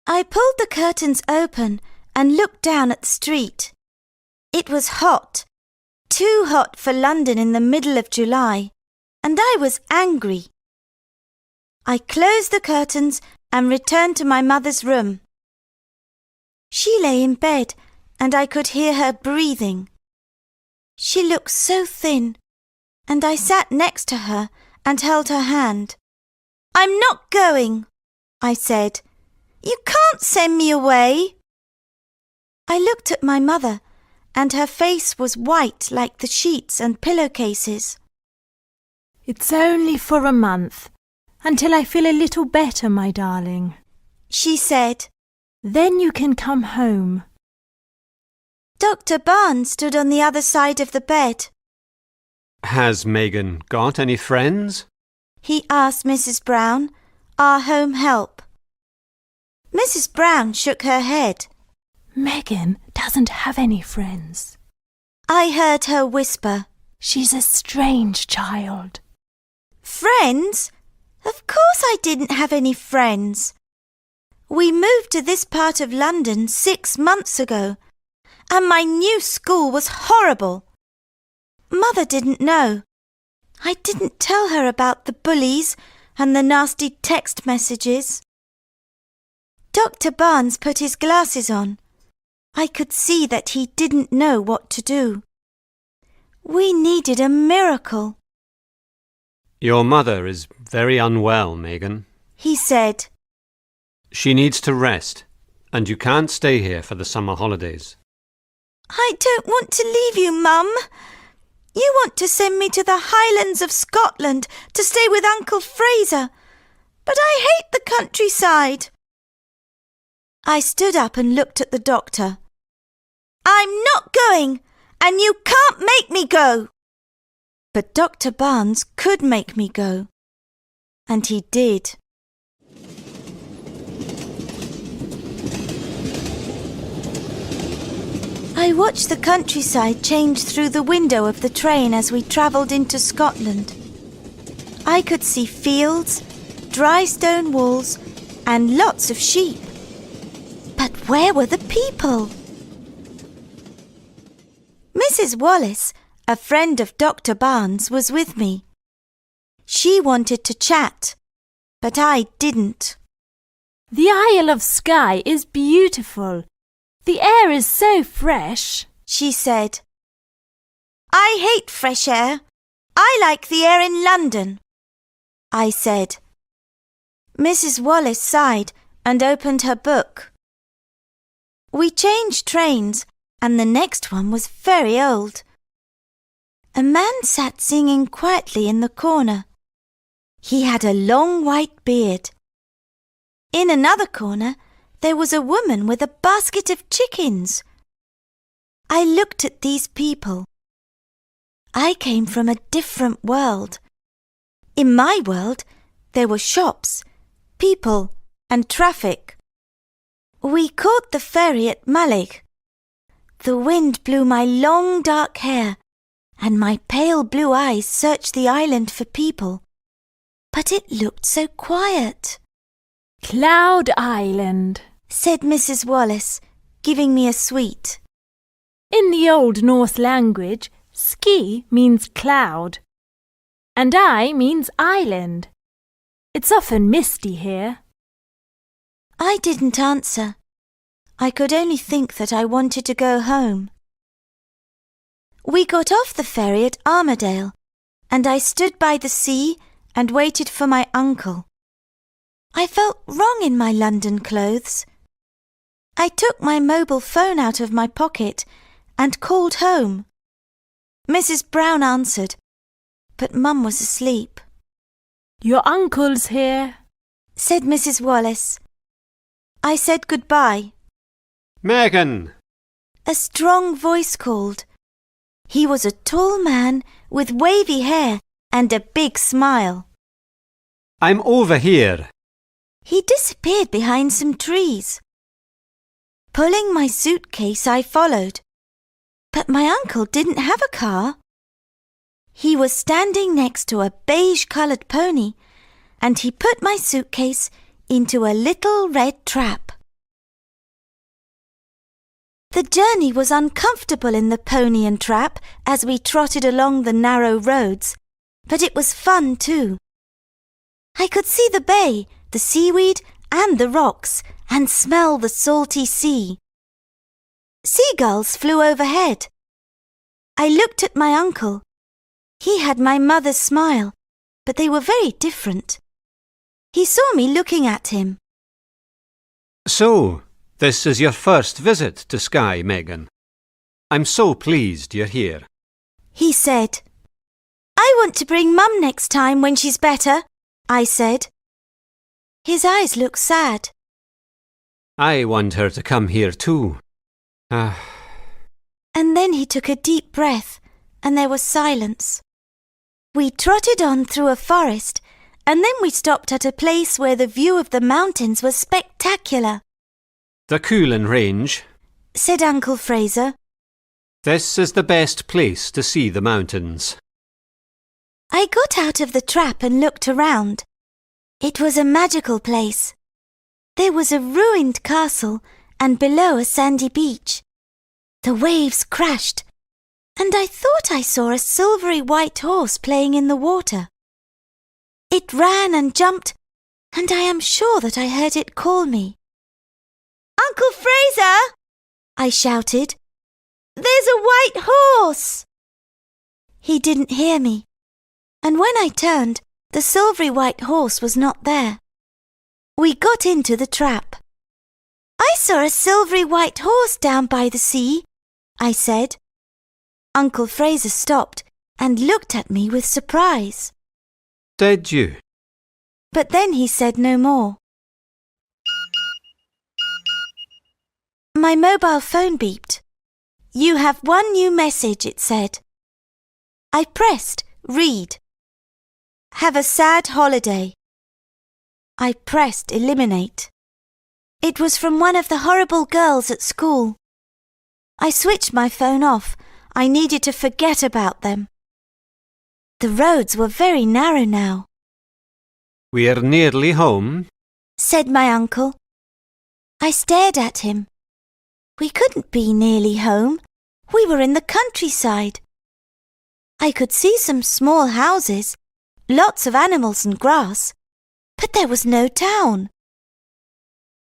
I pulled the curtains open and looked down at the street. It was hot, too hot for London in the middle of July, and I was angry. I closed the curtains and returned to my mother's room. She lay in bed, and I could hear her breathing. She looked so thin, and I sat next to her and held her hand. "I'm not going," I said. "You can't send me away." I looked at my mother, and her face was white like the sheets and pillowcases. "It's only for a month, until I feel a little better, my darling," she said. "Then you can come home." Dr. Barnes stood on the other side of the bed. Has Megan got any friends? He asked Mrs. Brown, our home help. Mrs. Brown shook her head. "Megan doesn't have any friends," I heard her whisper. "She's a strange child." Friends? Of course I didn't have any friends. We moved to this part of London 6 months ago, and my new school was horrible. Mother didn't know. I didn't tell her about the bullies and the nasty text messages. Dr. Barnes put his glasses on. I could see that he didn't know what to do. We needed a miracle. Your mother is very unwell, Megan, he said. She needs to rest, and you can't stay here for the summer holidays. I don't want to leave you, Mum. You want to send me to the Highlands of Scotland to stay with Uncle Fraser, but I hate the countryside. I stood up and looked at the doctor. I'm not going, and you can't make me go. But Dr. Barnes could make me go, and he did. I watched the countryside change through the window of the train as we travelled into Scotland. I could see fields, dry stone walls, and lots of sheep. But where were the people? Mrs. Wallace, a friend of Dr. Barnes, was with me. She wanted to chat, but I didn't. "The Isle of Skye is beautiful. The air is so fresh," she said. I hate fresh air. I like the air in London, I said. Mrs. Wallace sighed and opened her book. We changed trains, and the next one was very old. A man sat singing quietly in the corner. He had a long white beard. In another corner, there was a woman with a basket of chickens. I looked at these people. I came from a different world. In my world, there were shops, people, and traffic. We caught the ferry at Malig. The wind blew my long dark hair, and my pale blue eyes searched the island for people. But it looked so quiet. "Cloud Island," said Mrs. Wallace, giving me a sweet. "In the Old Norse language, ski means cloud, and I means island. It's often misty here." I didn't answer. I could only think that I wanted to go home. We got off the ferry at Armadale, and I stood by the sea and waited for my uncle. I felt wrong in my London clothes. I took my mobile phone out of my pocket and called home. Mrs. Brown answered, but Mum was asleep. "Your uncle's here," said Mrs. Wallace. I said goodbye. Megan! A strong voice called. He was a tall man with wavy hair and a big smile. I'm over here. He disappeared behind some trees. Pulling my suitcase, I followed. But my uncle didn't have a car. He was standing next to a beige-coloured pony, and he put my suitcase into a little red trap. The journey was uncomfortable in the pony and trap as we trotted along the narrow roads, but it was fun too. I could see the bay, the seaweed and the rocks, and smell the salty sea. Seagulls flew overhead. I looked at my uncle. He had my mother's smile, but they were very different. He saw me looking at him. So, this is your first visit to Skye, Megan. I'm so pleased you're here. He said. I want to bring Mum next time when she's better, I said. His eyes looked sad. I want her to come here too. And then he took a deep breath, and there was silence. We trotted on through a forest, and then we stopped at a place where the view of the mountains was spectacular. The Coolin Range, said Uncle Fraser. This is the best place to see the mountains. I got out of the trap and looked around. It was a magical place. There was a ruined castle and below a sandy beach. The waves crashed, and I thought I saw a silvery white horse playing in the water. It ran and jumped, and I am sure that I heard it call me. Uncle Fraser! I shouted. There's a white horse! He didn't hear me, and when I turned, the silvery white horse was not there. We got into the trap. I saw a silvery white horse down by the sea, I said. Uncle Fraser stopped and looked at me with surprise. Did you? But then he said no more. My mobile phone beeped. You have one new message, it said. I pressed read. Have a sad holiday. I pressed eliminate. It was from one of the horrible girls at school. I switched my phone off. I needed to forget about them. The roads were very narrow now. We're nearly home, said my uncle. I stared at him. We couldn't be nearly home. We were in the countryside. I could see some small houses, lots of animals and grass, but there was no town.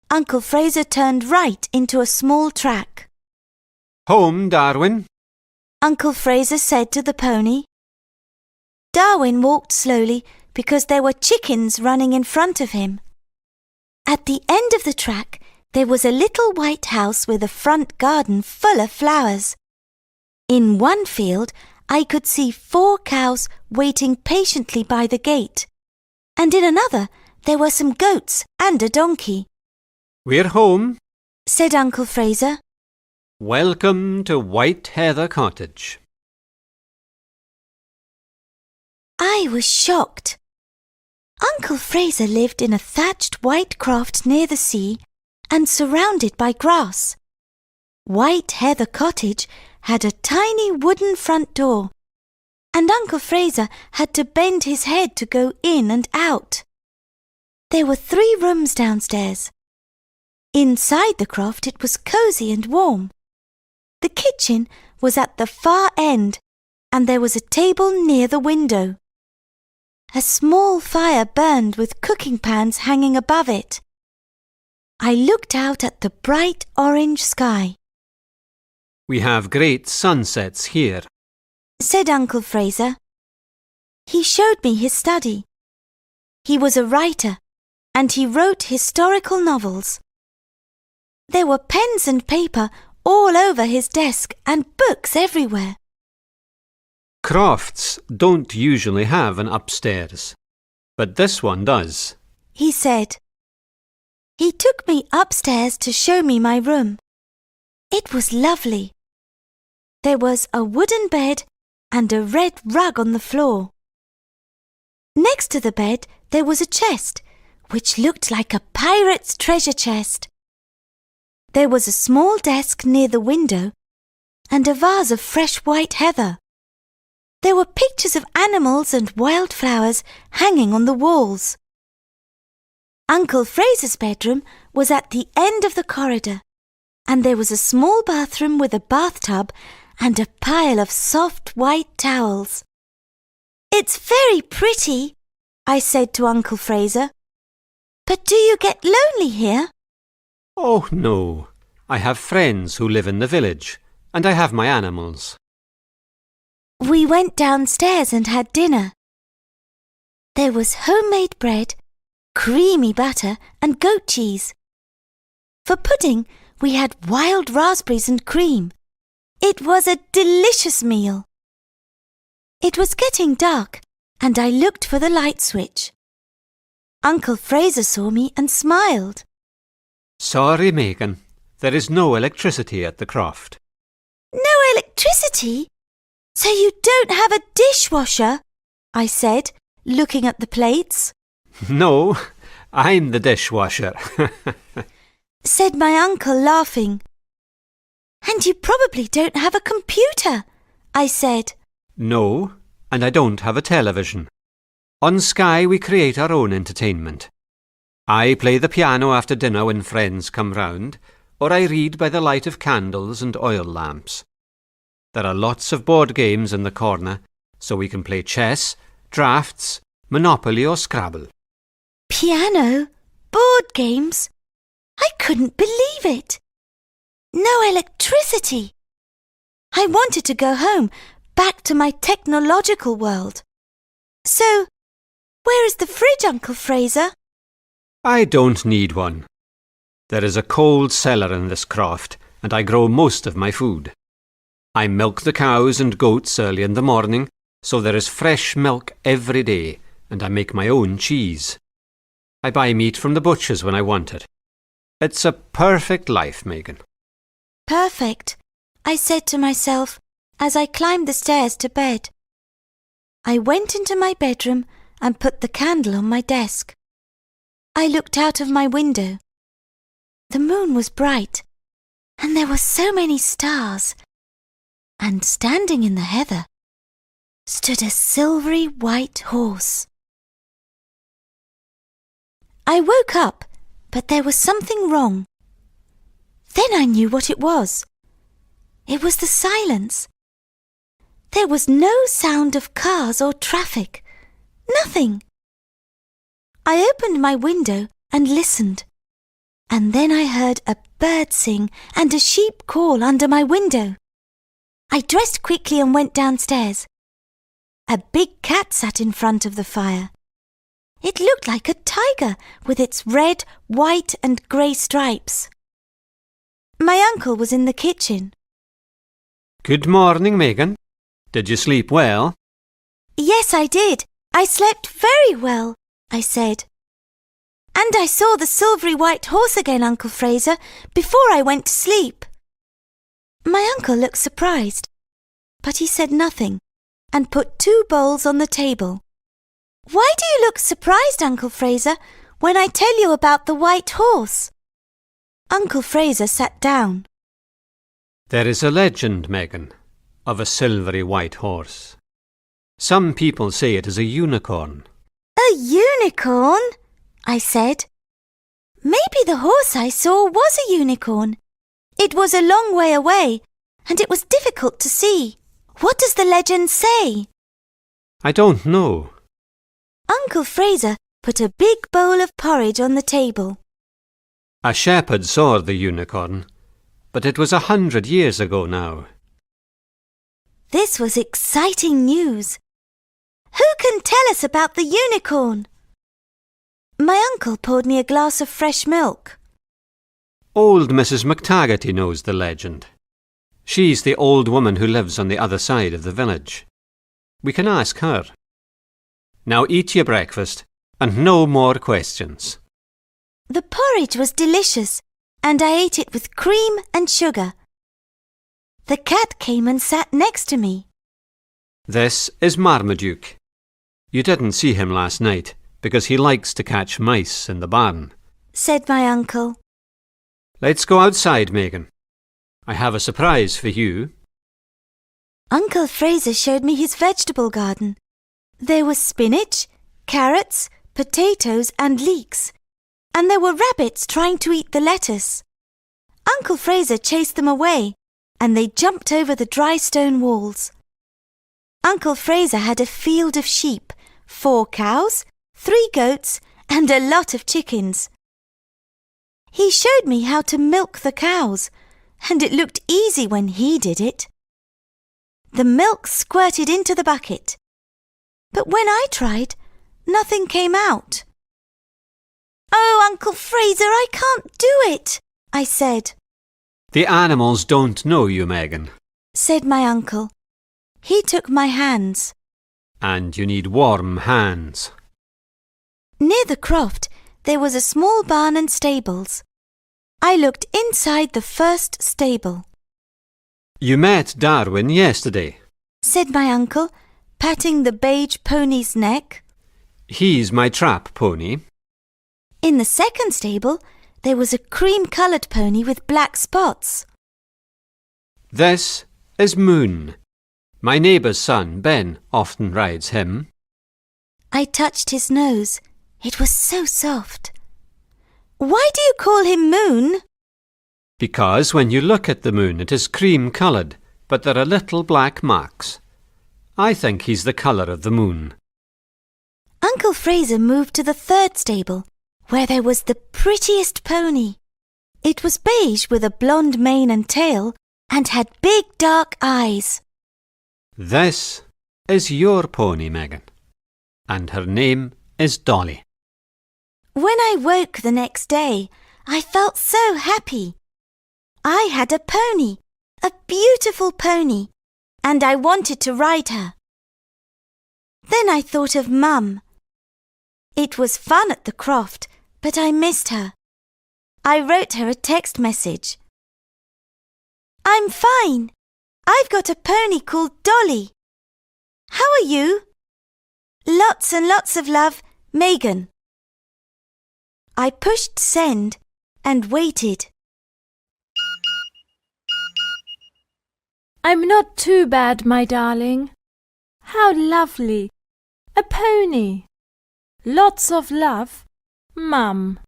Uncle Fraser turned right into a small track. Home, Darwin. Uncle Fraser said to the pony. Darwin walked slowly because there were chickens running in front of him. At the end of the track, there was a little white house with a front garden full of flowers. In one field, I could see 4 cows waiting patiently by the gate, and in another, there were some goats and a donkey. We're home, said Uncle Fraser. Welcome to White Heather Cottage. I was shocked. Uncle Fraser lived in a thatched white croft near the sea and surrounded by grass. White Heather Cottage had a tiny wooden front door, and Uncle Fraser had to bend his head to go in and out. There were 3 rooms downstairs. Inside the croft it was cosy and warm. The kitchen was at the far end, and there was a table near the window. A small fire burned with cooking pans hanging above it. I looked out at the bright orange sky. We have great sunsets here, said Uncle Fraser. He showed me his study. He was a writer, and he wrote historical novels. There were pens and paper all over his desk and books everywhere. Crofts don't usually have an upstairs, but this one does, he said. He took me upstairs to show me my room. It was lovely. There was a wooden bed and a red rug on the floor. Next to the bed there was a chest, which looked like a pirate's treasure chest. There was a small desk near the window and a vase of fresh white heather. There were pictures of animals and wildflowers hanging on the walls. Uncle Fraser's bedroom was at the end of the corridor. and there was a small bathroom with a bathtub and a pile of soft white towels. "It's very pretty," I said to Uncle Fraser. "But do you get lonely here?" Oh, no. I have friends who live in the village, and I have my animals. We went downstairs and had dinner. There was homemade bread, creamy butter and goat cheese. For pudding, we had wild raspberries and cream. It was a delicious meal. It was getting dark, and I looked for the light switch. Uncle Fraser saw me and smiled. Sorry, Megan. There is no electricity at the croft. "No electricity? So you don't have a dishwasher?" I said, looking at the plates. No, I'm the dishwasher. Said my uncle, laughing. "And you probably don't have a computer," I said. No, and I don't have a television. On Sky we create our own entertainment. I play the piano after dinner when friends come round, or I read by the light of candles and oil lamps. There are lots of board games in the corner, so we can play chess, draughts, Monopoly or Scrabble. Piano? Board games? I couldn't believe it. No electricity. I wanted to go home, back to my technological world. So, where is the fridge, Uncle Fraser? I don't need one. There is a cold cellar in this croft, and I grow most of my food. I milk the cows and goats early in the morning, so there is fresh milk every day, and I make my own cheese. I buy meat from the butcher's when I want it. It's a perfect life, Megan. Perfect, I said to myself as I climbed the stairs to bed. I went into my bedroom and put the candle on my desk. I looked out of my window. The moon was bright, and there were so many stars. And standing in the heather stood a silvery white horse. I woke up, but there was something wrong. Then I knew what it was. It was the silence. There was no sound of cars or traffic. Nothing. I opened my window and listened, and then I heard a bird sing and a sheep call under my window. I dressed quickly and went downstairs. A big cat sat in front of the fire. It looked like a tiger with its red, white and grey stripes. My uncle was in the kitchen. Good morning, Megan. Did you sleep well? Yes, I did. I slept very well, I said. And I saw the silvery white horse again, Uncle Fraser, before I went to sleep. My uncle looked surprised, but he said nothing and put 2 bowls on the table. Why do you look surprised, Uncle Fraser, when I tell you about the white horse? Uncle Fraser sat down. There is a legend, Megan, of a silvery white horse. Some people say it is a unicorn. A unicorn? I said. Maybe the horse I saw was a unicorn. It was a long way away, and it was difficult to see. What does the legend say? I don't know. Uncle Fraser put a big bowl of porridge on the table. A shepherd saw the unicorn, but it was 100 years ago now. This was exciting news. Who can tell us about the unicorn? My uncle poured me a glass of fresh milk. Old Mrs. McTaggarty knows the legend. She's the old woman who lives on the other side of the village. We can ask her. Now eat your breakfast, and no more questions. The porridge was delicious, and I ate it with cream and sugar. The cat came and sat next to me. This is Marmaduke. You didn't see him last night, because he likes to catch mice in the barn, said my uncle. Let's go outside, Megan. I have a surprise for you. Uncle Fraser showed me his vegetable garden. There was spinach, carrots, potatoes and leeks, and there were rabbits trying to eat the lettuce. Uncle Fraser chased them away, and they jumped over the dry stone walls. Uncle Fraser had a field of sheep, 4 cows, 3 goats, and a lot of chickens. He showed me how to milk the cows, and it looked easy when he did it. The milk squirted into the bucket, but when I tried, nothing came out. "Oh, Uncle Fraser, I can't do it," I said. The animals don't know you, Megan. Said my uncle. He took my hands. And you need warm hands. Near the croft, there was a small barn and stables. I looked inside the first stable. You met Darwin yesterday. Said my uncle, patting the beige pony's neck. He's my trap pony. In the second stable, there was a cream-coloured pony with black spots. This is Moon. My neighbour's son, Ben, often rides him. I touched his nose. It was so soft. "Why do you call him Moon?" Because when you look at the moon, it is cream-coloured, but there are little black marks. I think he's the colour of the moon. Uncle Fraser moved to the third stable, where there was the prettiest pony. It was beige with a blonde mane and tail and had big dark eyes. This is your pony, Megan, and her name is Dolly. When I woke the next day, I felt so happy. I had a pony, a beautiful pony, and I wanted to ride her. Then I thought of Mum. It was fun at the croft, but I missed her. I wrote her a text message. "I'm fine. I've got a pony called Dolly. How are you? Lots and lots of love, Megan." I pushed send and waited. I'm not too bad, my darling. How lovely. A pony. Lots of love, Mum.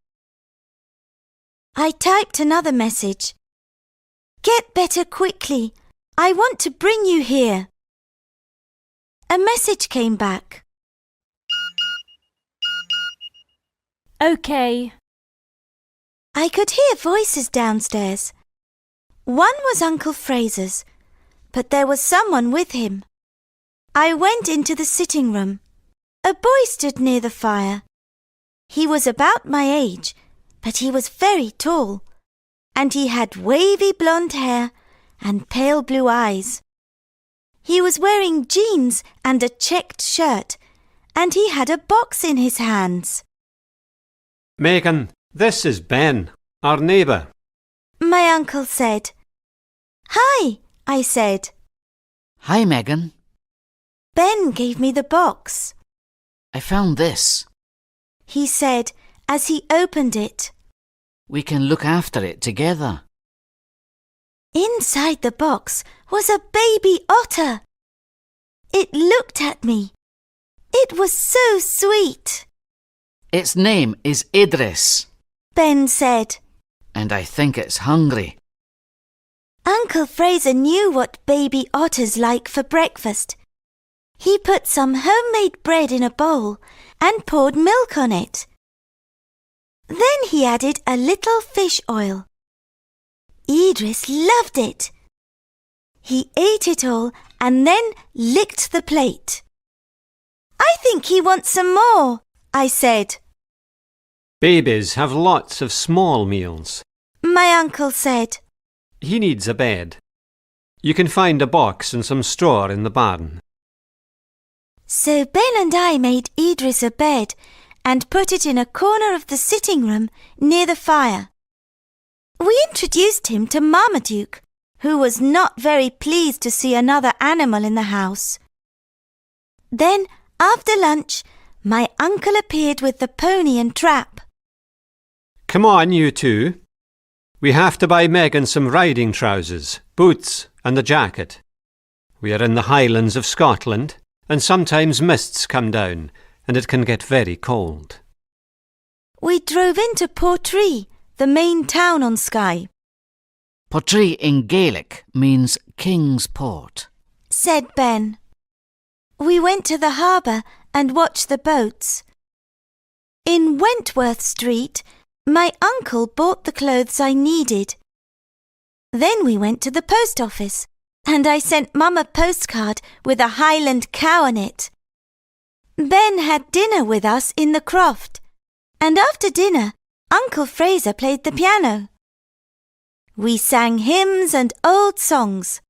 I typed another message. "Get better quickly. I want to bring you here." A message came back. OK. I could hear voices downstairs. One was Uncle Fraser's, but there was someone with him. I went into the sitting room. A boy stood near the fire. He was about my age, but he was very tall, and he had wavy blonde hair and pale blue eyes. He was wearing jeans and a checked shirt, and he had a box in his hands. Megan, this is Ben, our neighbour. My uncle said. "Hi," I said. Hi, Megan. Ben gave me the box. I found this. He said as he opened it. We can look after it together. Inside the box was a baby otter. It looked at me. It was so sweet. Its name is Idris, Ben said. and I think it's hungry. Uncle Fraser knew what baby otters like for breakfast. He put some homemade bread in a bowl and poured milk on it. Then he added a little fish oil. Idris loved it. He ate it all and then licked the plate. "I think he wants some more," I said. Babies have lots of small meals. My uncle said. He needs a bed. You can find a box and some straw in the barn. So Ben and I made Idris a bed and put it in a corner of the sitting room near the fire. We introduced him to Marmaduke, who was not very pleased to see another animal in the house. Then, after lunch, my uncle appeared with the pony and trap. Come on, you two. We have to buy Megan some riding trousers, boots and a jacket. We are in the Highlands of Scotland, and sometimes mists come down, and it can get very cold. We drove into Portree, the main town on Skye. Portree in Gaelic means King's Port. said Ben. We went to the harbour and watched the boats. In Wentworth Street, my uncle bought the clothes I needed. Then we went to the post office, and I sent Mum a postcard with a Highland cow on it. Ben had dinner with us in the croft, and after dinner, Uncle Fraser played the piano. We sang hymns and old songs.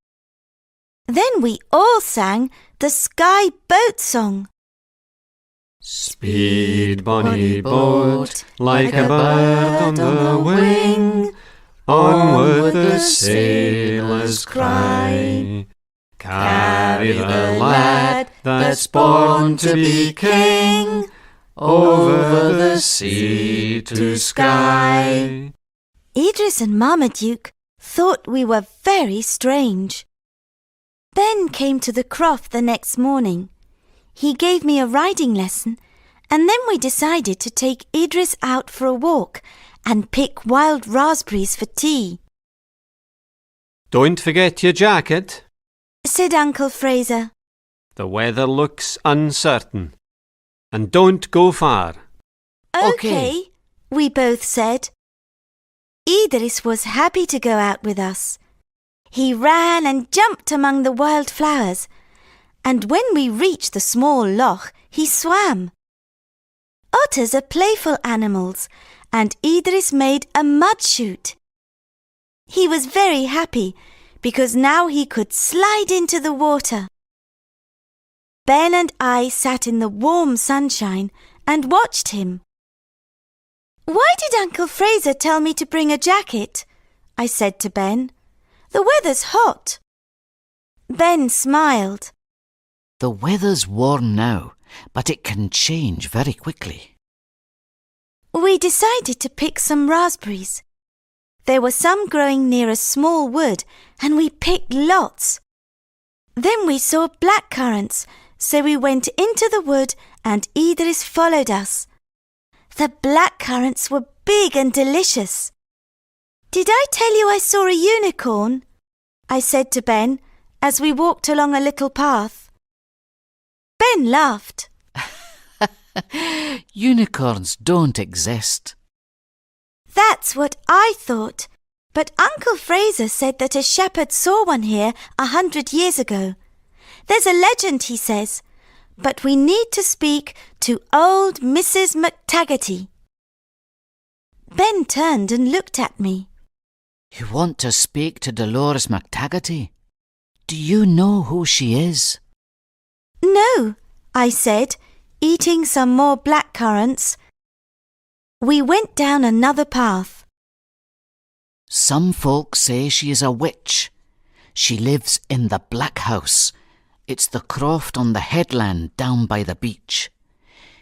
Then we all sang the Sky Boat Song. Speed, bonny boat, like a bird on the wing, onward the sailors cry. Carry the lad that's born to be king, over the sea to sky. Idris and Marmaduke thought we were very strange. Ben came to the croft the next morning. He gave me a riding lesson, and then we decided to take Idris out for a walk and pick wild raspberries for tea. Don't forget your jacket. Said Uncle Fraser. The weather looks uncertain. And don't go far. Okay, we both said. Idris was happy to go out with us. He ran and jumped among the wild flowers, and when we reached the small loch, he swam. Otters are playful animals, and Idris made a mud chute. He was very happy because now he could slide into the water. Ben and I sat in the warm sunshine and watched him. Why did Uncle Fraser tell me to bring a jacket? I said to Ben. The weather's hot. Ben smiled. The weather's warm now, but it can change very quickly. We decided to pick some raspberries. There were some growing near a small wood, and we picked lots. Then we saw blackcurrants, so we went into the wood and Idris followed us. The blackcurrants were big and delicious. Did I tell you I saw a unicorn? I said to Ben as we walked along a little path. Ben laughed. Unicorns don't exist. That's what I thought, but Uncle Fraser said that a shepherd saw one here 100 years ago. There's a legend, he says, but we need to speak to old Mrs. McTaggarty. Ben turned and looked at me. You want to speak to Dolores McTaggarty? Do you know who she is? No, I said, eating some more blackcurrants. We went down another path. Some folks say she is a witch. She lives in the Black House. It's the croft on the headland down by the beach.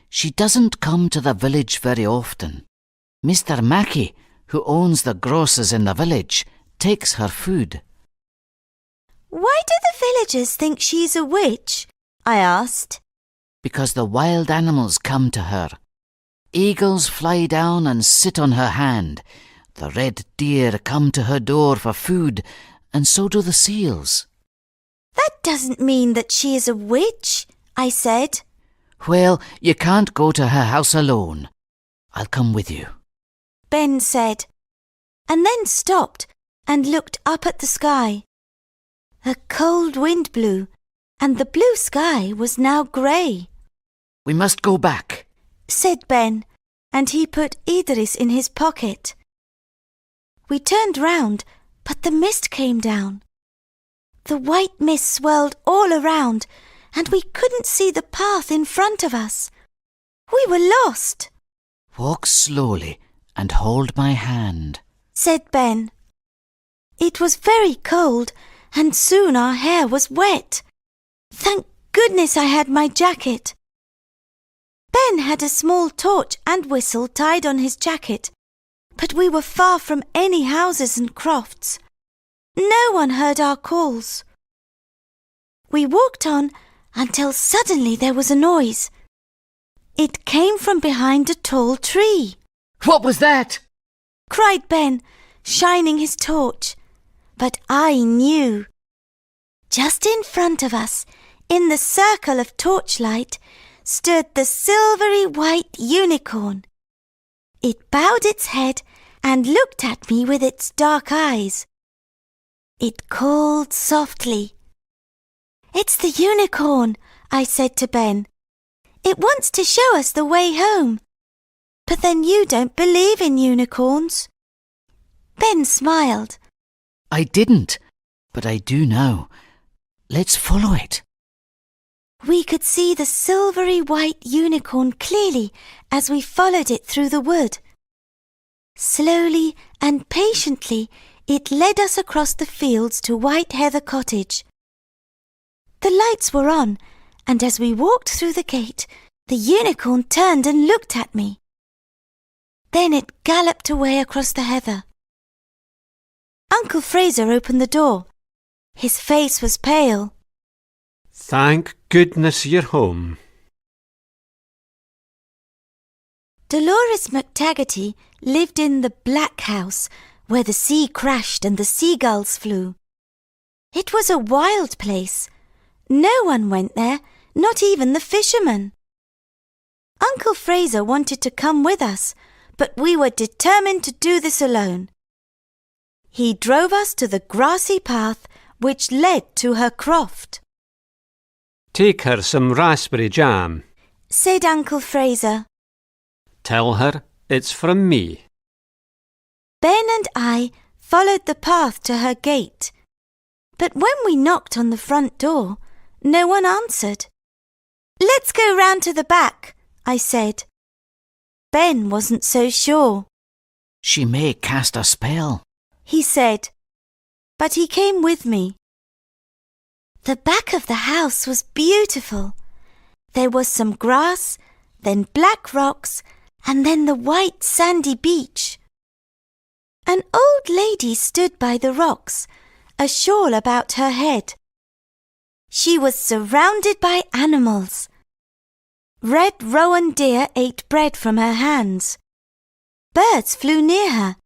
She doesn't come to the village very often. Mr. Mackey, who owns the grocers in the village, takes her food. Why do the villagers think she's a witch? I asked. Because the wild animals come to her. Eagles fly down and sit on her hand. The red deer come to her door for food, and so do the seals. That doesn't mean that she is a witch, I said. Well, you can't go to her house alone. I'll come with you. Ben said, and then stopped and looked up at the sky. A cold wind blew, and the blue sky was now grey. We must go back, said Ben, and he put Idris in his pocket. We turned round, but the mist came down. The white mist swirled all around, and we couldn't see the path in front of us. We were lost. Walk slowly and hold my hand, said Ben. It was very cold, and soon our hair was wet. Thank goodness I had my jacket. Ben had a small torch and whistle tied on his jacket, but we were far from any houses and crofts. No one heard our calls. We walked on until suddenly there was a noise. It came from behind a tall tree. What was that? Cried Ben, shining his torch. but I knew. Just in front of us, in the circle of torchlight, stood the silvery white unicorn. It bowed its head and looked at me with its dark eyes. It called softly. "It's the unicorn," I said to Ben. "It wants to show us the way home. But then you don't believe in unicorns." Ben smiled. I didn't, but I do now. Let's follow it. We could see the silvery white unicorn clearly as we followed it through the wood. Slowly and patiently, it led us across the fields to White Heather Cottage. The lights were on, and as we walked through the gate, the unicorn turned and looked at me. Then it galloped away across the heather. Uncle Fraser opened the door. His face was pale. Thank goodness you're home. Dolores McTaggarty lived in the Black House, where the sea crashed and the seagulls flew. It was a wild place. No one went there, not even the fishermen. Uncle Fraser wanted to come with us, but we were determined to do this alone. He drove us to the grassy path which led to her croft. Take her some raspberry jam. Said Uncle Fraser. Tell her it's from me. Ben and I followed the path to her gate. But when we knocked on the front door, no one answered. "Let's go round to the back," I said. Ben wasn't so sure. She may cast a spell, he said, but he came with me. The back of the house was beautiful. There was some grass, then black rocks, and then the white sandy beach. An old lady stood by the rocks, a shawl about her head. She was surrounded by animals. Red rowan deer ate bread from her hands. Birds flew near her,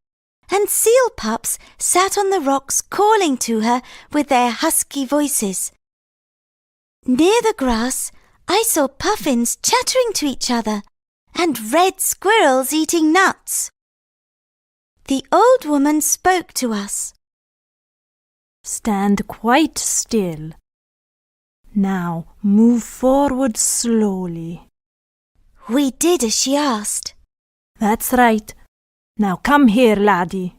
and seal pups sat on the rocks calling to her with their husky voices. Near the grass, I saw puffins chattering to each other and red squirrels eating nuts. The old woman spoke to us. Stand quite still. Now move forward slowly. We did as she asked. That's right. Now come here, laddie.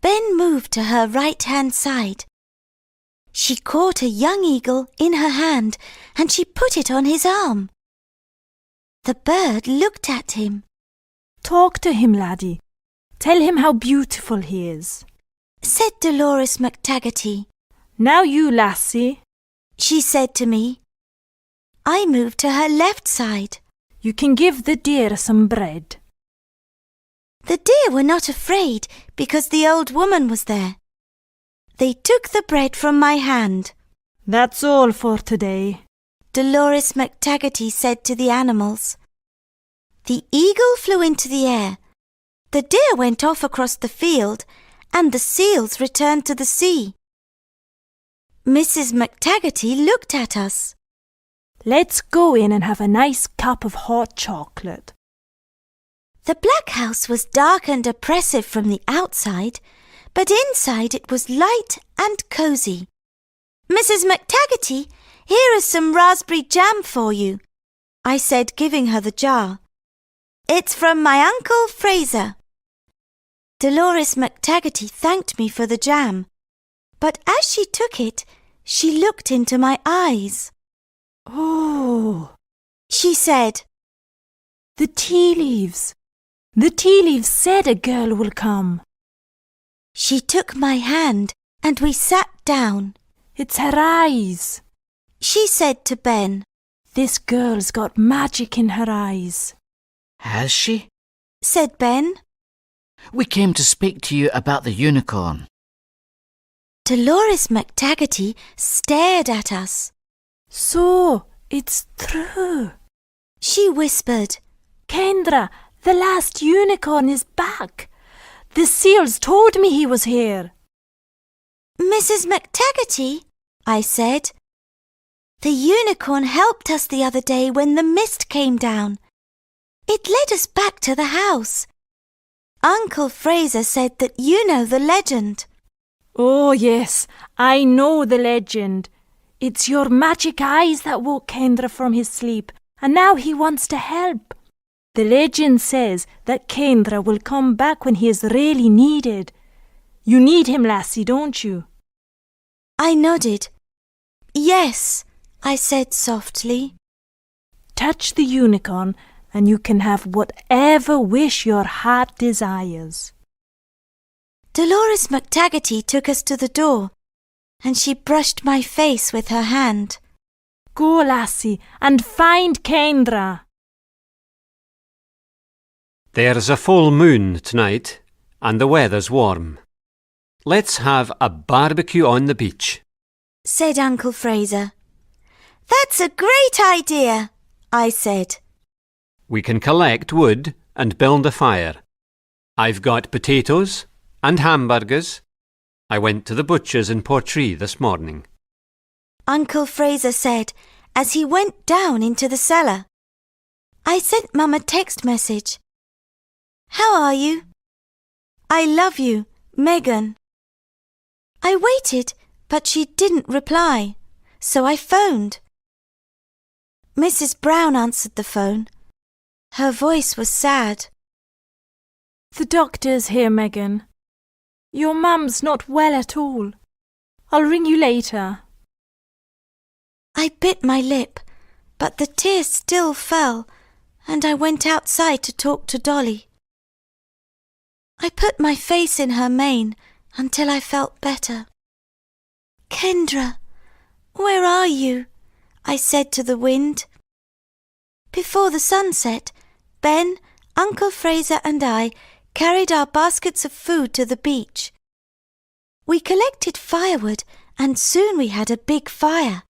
Ben moved to her right-hand side. She caught a young eagle in her hand and she put it on his arm. The bird looked at him. Talk to him, laddie. Tell him how beautiful he is. Said Dolores McTaggarty. Now you, lassie. She said to me. I moved to her left side. You can give the deer some bread. The deer were not afraid because the old woman was there. They took the bread from my hand. That's all for today, Dolores McTaggarty said to the animals. The eagle flew into the air. The deer went off across the field and the seals returned to the sea. Mrs. McTaggarty looked at us. Let's go in and have a nice cup of hot chocolate. The Black House was dark and oppressive from the outside, but inside it was light and cosy. Mrs. McTaggarty, here is some raspberry jam for you, I said, giving her the jar. It's from my Uncle Fraser. Dolores McTaggarty thanked me for the jam, but as she took it, she looked into my eyes. Oh, she said. The tea leaves. The tea leaves said a girl will come. She took my hand and we sat down. It's her eyes, she said to Ben. This girl's got magic in her eyes. Has she? Said Ben. We came to speak to you about the unicorn. Dolores McTaggarty stared at us. So, it's true, she whispered. Kendra, the last unicorn is back. The seals told me he was here. Mrs. McTaggarty, I said. The unicorn helped us the other day when the mist came down. It led us back to the house. Uncle Fraser said that you know the legend. Oh, yes, I know the legend. It's your magic eyes that woke Kendra from his sleep, and now he wants to help. The legend says that Kendra will come back when he is really needed. You need him, lassie, don't you? I nodded. Yes, I said softly. Touch the unicorn and you can have whatever wish your heart desires. Dolores McTaggarty took us to the door, and she brushed my face with her hand. Go, lassie, and find Kendra. There's a full moon tonight, and the weather's warm. Let's have a barbecue on the beach, said Uncle Fraser. That's a great idea, I said. We can collect wood and build a fire. I've got potatoes and hamburgers. I went to the butcher's in Portree this morning. Uncle Fraser said as he went down into the cellar. I sent Mum a text message. How are you? I love you, Megan. I waited, but she didn't reply, so I phoned. Mrs. Brown answered the phone. Her voice was sad. The doctor's here, Megan. Your mum's not well at all. I'll ring you later. I bit my lip, but the tears still fell, and I went outside to talk to Dolly. I put my face in her mane until I felt better. Kendra, where are you? I said to the wind. Before the sun set, Ben, Uncle Fraser and I carried our baskets of food to the beach. We collected firewood and soon we had a big fire.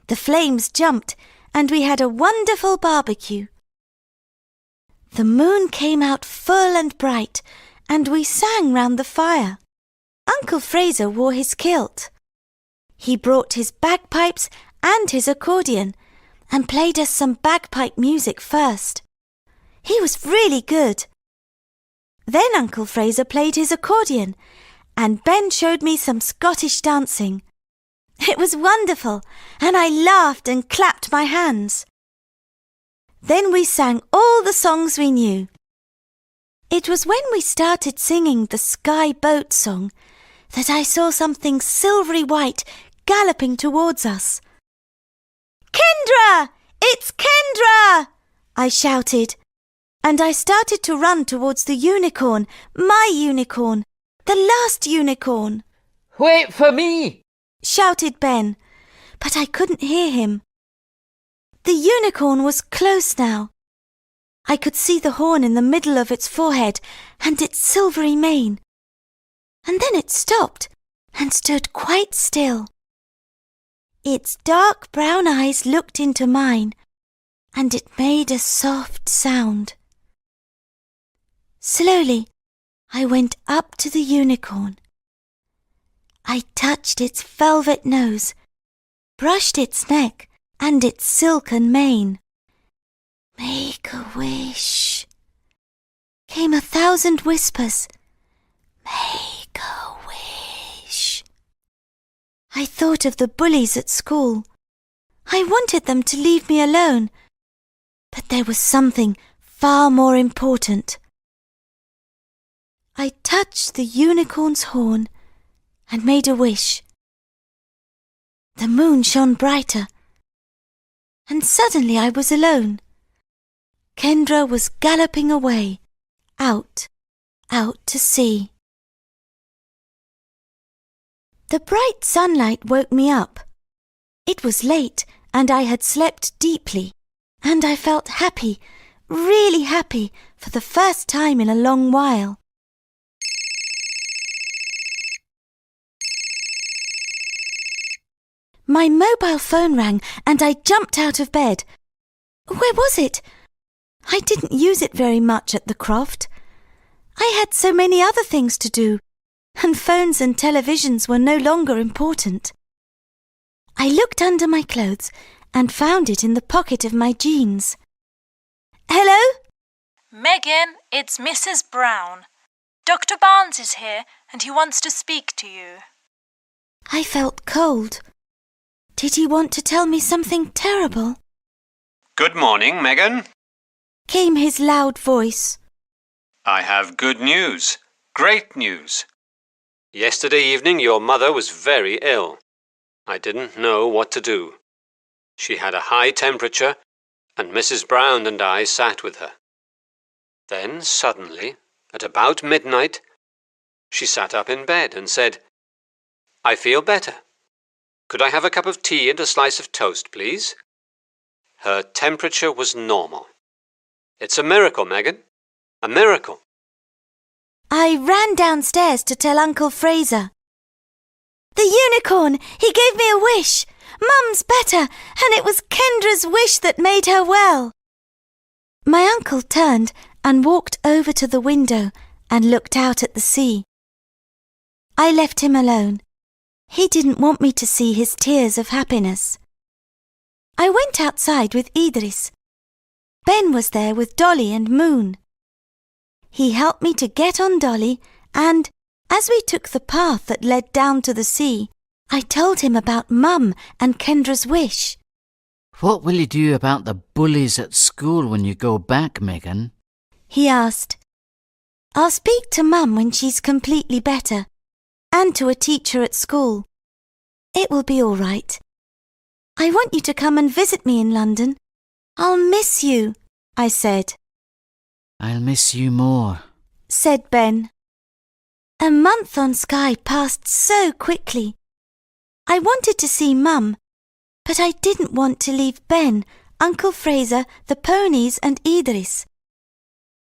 The flames jumped and we had a wonderful barbecue. The moon came out full and bright and we sang round the fire. Uncle Fraser wore his kilt. He brought his bagpipes and his accordion and played us some bagpipe music first. He was really good. Then Uncle Fraser played his accordion and Ben showed me some Scottish dancing. It was wonderful and I laughed and clapped my hands. Then we sang all the songs we knew. It was when we started singing the Sky Boat song that I saw something silvery white galloping towards us. Kendra! It's Kendra! I shouted, and I started to run towards the unicorn, my unicorn, the last unicorn. Wait for me! Shouted Ben, but I couldn't hear him. The unicorn was close now. I could see the horn in the middle of its forehead and its silvery mane. And then it stopped and stood quite still. Its dark brown eyes looked into mine, and it made a soft sound. Slowly, I went up to the unicorn. I touched its velvet nose, brushed its neck and its silken mane. Make a wish. Came 1,000 whispers. Make a wish. I thought of the bullies at school. I wanted them to leave me alone, but there was something far more important. I touched the unicorn's horn and made a wish. The moon shone brighter, and suddenly I was alone. Kendra was galloping away, out to sea. The bright sunlight woke me up. It was late and I had slept deeply, and I felt happy, really happy for the first time in a long while. My mobile phone rang and I jumped out of bed. Where was it? I didn't use it very much at the croft. I had so many other things to do, and phones and televisions were no longer important. I looked under my clothes and found it in the pocket of my jeans. Hello? Megan, it's Mrs. Brown. Dr. Barnes is here and he wants to speak to you. I felt cold. Did he want to tell me something terrible? Good morning, Megan. Came his loud voice. I have good news. Great news. Yesterday evening your mother was very ill. I didn't know what to do. She had a high temperature, and Mrs. Brown and I sat with her. Then suddenly, at about midnight, she sat up in bed and said, "I feel better. Could I have a cup of tea and a slice of toast, please?" Her temperature was normal. It's a miracle, Megan. A miracle. I ran downstairs to tell Uncle Fraser. The unicorn! He gave me a wish! Mum's better, and it was Kendra's wish that made her well. My uncle turned and walked over to the window and looked out at the sea. I left him alone. He didn't want me to see his tears of happiness. I went outside with Idris. Ben was there with Dolly and Moon. He helped me to get on Dolly, and as we took the path that led down to the sea, I told him about Mum and Kendra's wish. What will you do about the bullies at school when you go back, Megan? He asked. I'll speak to Mum when she's completely better, and to a teacher at school. It will be all right. I want you to come and visit me in London. I'll miss you, I said. I'll miss you more, said Ben. A month on Skye passed so quickly. I wanted to see Mum, but I didn't want to leave Ben, Uncle Fraser, the ponies and Idris.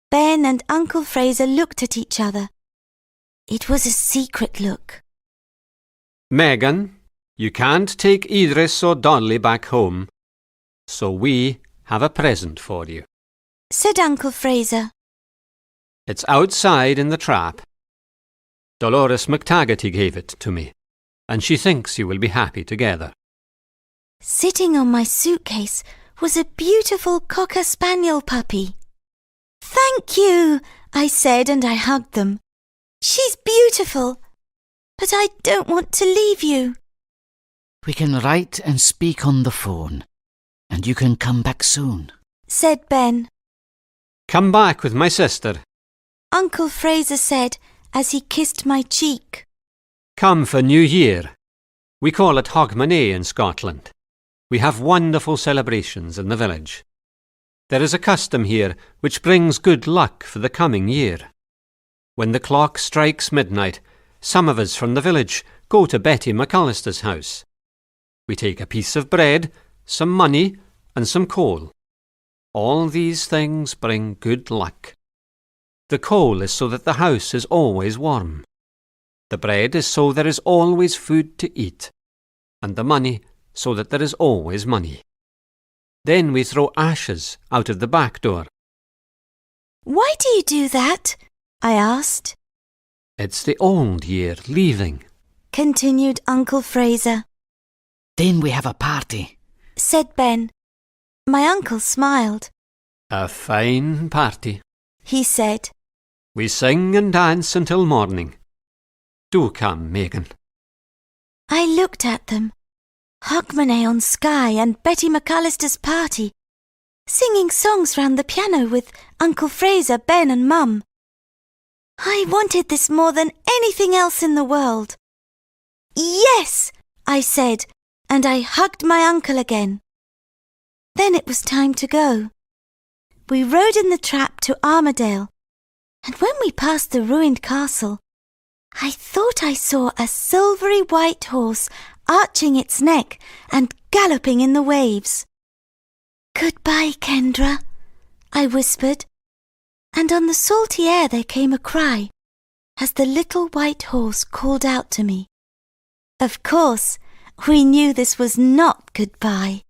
Ben and Uncle Fraser looked at each other. It was a secret look. Megan, you can't take Idris or Dolly back home, so we have a present for you, said Uncle Fraser. It's outside in the trap. Dolores McTaggarty gave it to me, and she thinks you will be happy together. Sitting on my suitcase was a beautiful Cocker Spaniel puppy. Thank you, I said, and I hugged them. She's beautiful, but I don't want to leave you. We can write and speak on the phone, and you can come back soon, said Ben. Come back with my sister. Uncle Fraser said as he kissed my cheek. Come for New Year. We call it Hogmanay in Scotland. We have wonderful celebrations in the village. There is a custom here which brings good luck for the coming year. When the clock strikes midnight, some of us from the village go to Betty McAllister's house. We take a piece of bread, some money, and some coal. All these things bring good luck. The coal is so that the house is always warm. The bread is so there is always food to eat, and the money so that there is always money. Then we throw ashes out of the back door. Why do you do that? I asked. It's the old year leaving, continued Uncle Fraser. Then we have a party, said Ben. My uncle smiled. A fine party, he said. We sing and dance until morning. Do come, Megan. I looked at them. Hogmanay on Skye and Betty McAllister's party, singing songs round the piano with Uncle Fraser, Ben and Mum. I wanted this more than anything else in the world. Yes, I said, and I hugged my uncle again. Then it was time to go. We rode in the trap to Armadale, and when we passed the ruined castle, I thought I saw a silvery white horse arching its neck and galloping in the waves. Goodbye, Kendra, I whispered, and on the salty air there came a cry as the little white horse called out to me. Of course, we knew this was not goodbye.